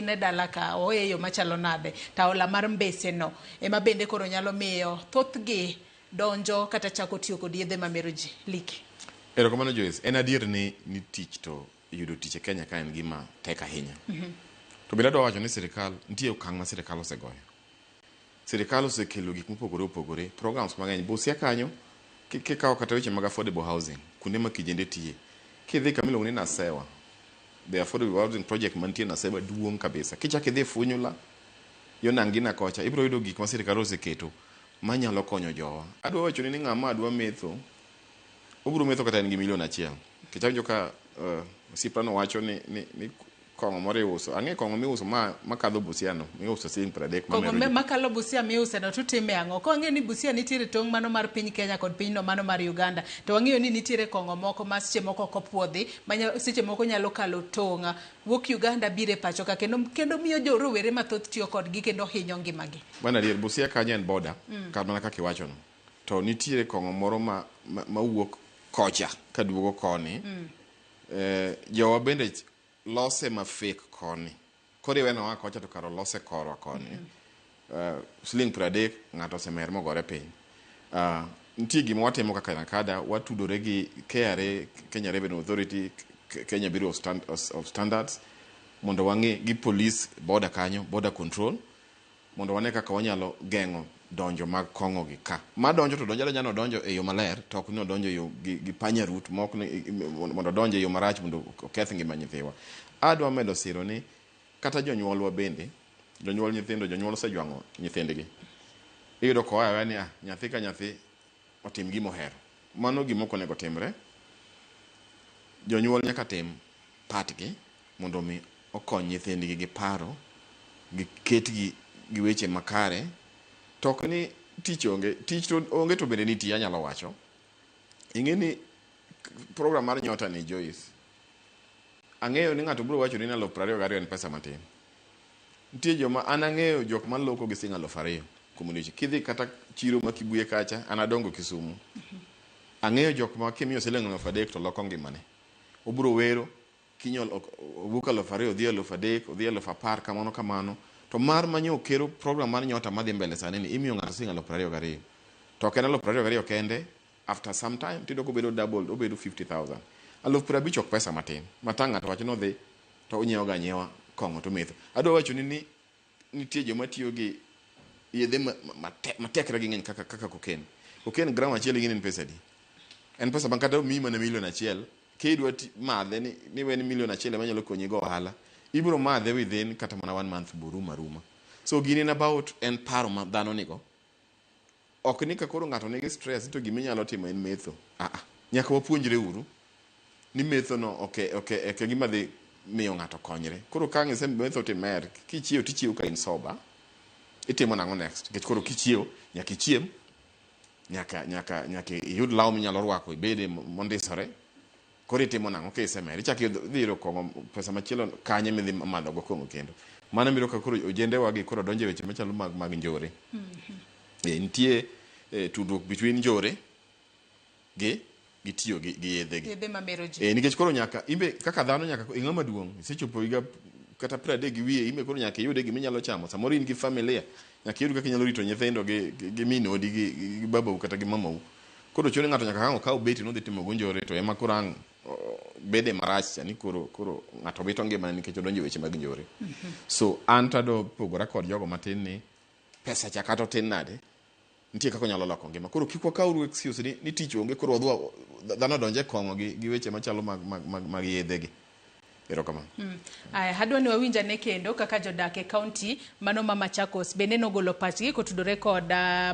ne dala ka oyeyo machalo nade taola mar mbese no ema bende koro nyalo miyo thothgi donjo kata chako tiyo kod yedhe mamero ji liki. Erokamano Joyce, en adier ni tich to yudo tich e Kenya ka en gima tek ahinya. To bende adwa wacho ni sirikal nitie okang' ma sirikal osegoyo. Sirikal osekelo gik mopogore opogore, programs mang'eny. Busia kanyo kikawo kata weche mag affordable housing, kuonde ma kijende tiye. Kidhi kamiluongo ni Nasewa, the affordable housing project mantie Nasewa duong' kabisa. Kichak idhi Funyula, yo Nangina kocha, ibiro yudo gik ma sirikal oseketo manyalo konyo jowa. Adwa wacho ni ng'ama adwa metho, obiro metho kata en gi $1,000,000. Kichak joka Siprano wacho ni kong'o moro iuso. Ang'e kong'o miuso makadho Busia no, miuso $30 kong'o makalo Busia miuso no tutime ang'o? Ko ang'e ni Busia nitiere tong' mano mar piny Kenya kod pinyno mano mar Uganda. To wang'eyo ni nitiere kong'o moko ma seche moko kopuodhi, seche moko nyalo kalo tong'a. Wuok Uganda bire pacho ka kendo miyo jorowere mathoth tiyo kodgi kendo hinyo ngimagi. Bana dier Busia kanyo en border, mana kaka iwacho no. To nitiere kong'o moro ma wuok kocha kaduogo koni. Jowa bende lose ma fake koni. Koro iweno wa kocha to karo lose korwa koni. $30 ng'ato osemer mogore piny. Nitie gima watimo kaka Nakada, watudore gi KRA, Kenya Revenue Authority, Kenya Bureau of Standards, mondo wang'e gi police border kanyo, border control, mondo wane kaka wanyalo geng'o donjo mag kong'o gi ka. Ma donjo to donjo donjo e yo maler, to ok ni donjo yo gi panya root, mondo donjo e yo marach mondo oketh ngima nyithiwa. Adwa medo siro ni kata jonyuolwa bende, jonyuol nyithindo, jonyuol osejwang'o nyithindgi. Iyudo ko ayo ni nyathi ka nyathi otim gima ohero. Mano gima ok onego timre. Jonyuol nyaka tim patgi mondo mi okony nyithindgi gi paro, gi ketgi gi weche makare. Tok ni tich to onge to bende nitie anyalo wacho. Ing'e ni program mar Nyota ni Joyce. Ang'eyo ni ng'ato biro wacho ni $22,000 en pesa matin. Nitie joma an ang'eyo jok maloko gi $2,000 komuniti. Kidhi kata chiro ma Kibuye kacha, an adongo Kisumu. Ang'eyo jok ma kimiyo $3,000 to loko ngimane. Obiro wero kinyol obuka $2,000, odhi $3,000, odhi $10,000 kamano. To mar manyo kero program mar Nyota madhi mbele sani ni imiyo ng'ato $22,000. To ok en $22,000 kende, after some time tido ko bedo double, obedo $50,000. $50,000 ok pesa matin. Mata ng'ato wacho no dhi to onyiewo ga nyiewa kong'o to metho. Adwa wacho ni nitie joma tiyo gi yedhe matekre gi ng'eny kaka koken. Koken gram achiel gin en pesa di. En pesa bang' kata omiyi mana $1,000,000. Kidwa madhe ni wen $1,000,000 manyalo konyi go ohala. Ibiro madhe within kata mana 1 month ruma. So gini in about en paro ma dhano nigo. Ok ni ka koro ng'ato nigi stress to gimi nyalo timo en metho. Nyaka wapuonjre uru ni metho no ok gima dhi miyo ng'ato konyre. Koro ka ng'ise metho timer, kichiewo tichiewo ka in sober. Itimo nang'o next? Nikech koro kichiewo nyaka ichiem, nyaka iyud law minyalo rwako ibede mondisore. Koro itimo nang'o kisemer, ichak idhi iro kong'o pesa machielo kanye midhi madho go kong'o kendo. Mano biro ka koro ojende wagi koro donjo e weche machalo mag njore. Nitie tudruok between njore gi tiyo gi yedhe mamero ji. Nikech koro nyaka imbe kaka dhano nyaka ing'ama duong' isechopo higa kata 30 gi wiye, imbe koro nyaka iyude gima inyalo chamo. Samoro in gi familia, nyaka iyud kaka inyalo rito nyithindo gi minodi gi babau kata gi mamau. Koro chone ng'ato nyaka hang'o kawo beti nodhi timo gonjore to ema koro ang' bede marach ni koro ng'ato wito ngimane nikech odonjo weche mag njore. So an tado pogora kod jogo matin ni pesa cha kata tin nade nitie kaka nyalo loko ngima. Koro kik wakaw excuse ni tich onge koro wadwa dhano donje kong'o gi weche machalo mag yedhe gi. Erokamano. Adwa ni wawinjane kendo kaka jodak e kaunti mano ma Machakos bende nogolo pachgi kotudore kod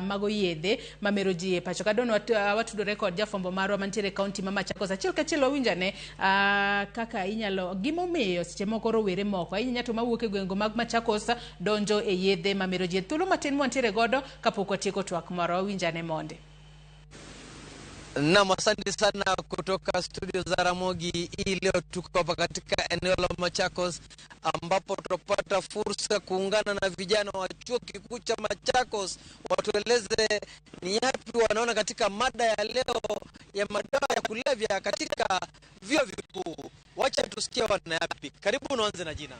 mago yedhe mamero ji e pacho. Adwa ni watudore kod jafombo marwa mantiere kaunti ma Machakos. Achiel kachiel wawinjane kaka inyalo gimomiyo seche moko rowere moko ahinya to mawuok e gwenge mag Machakos donjo e yedhe mamero ji. Thuolo matin mwantiere godo kapok watieko twak moro, wawinjane monde. Na asante sana kutoka studio za Ramogi. Hii leo tuko hapa katika eneo la Machakos ambapo tutapata fursa kuungana na vijana wa chuo kikuu cha Machakos watueleze ni yapi wanaona katika mada ya leo ya madawa ya kulevya katika vyuo vikuu. Wacha tusikie wana yapi. Karibu, uanze na jina.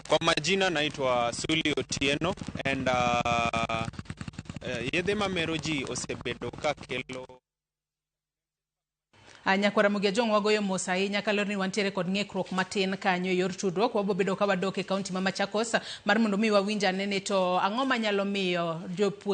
Kwa majina naitwa Suli Otieno and yedhe mameroji osebedo ka kelo Nyakwara Mugia jong wagoyo mos ahinya kalorni wantiere kod ng'ikruok matin kanyo yor tudruok wabobedo ka wadok e kaunti ma Machakos mar mondo mi wawinj anene to ang'o manyalo miyo jopuonj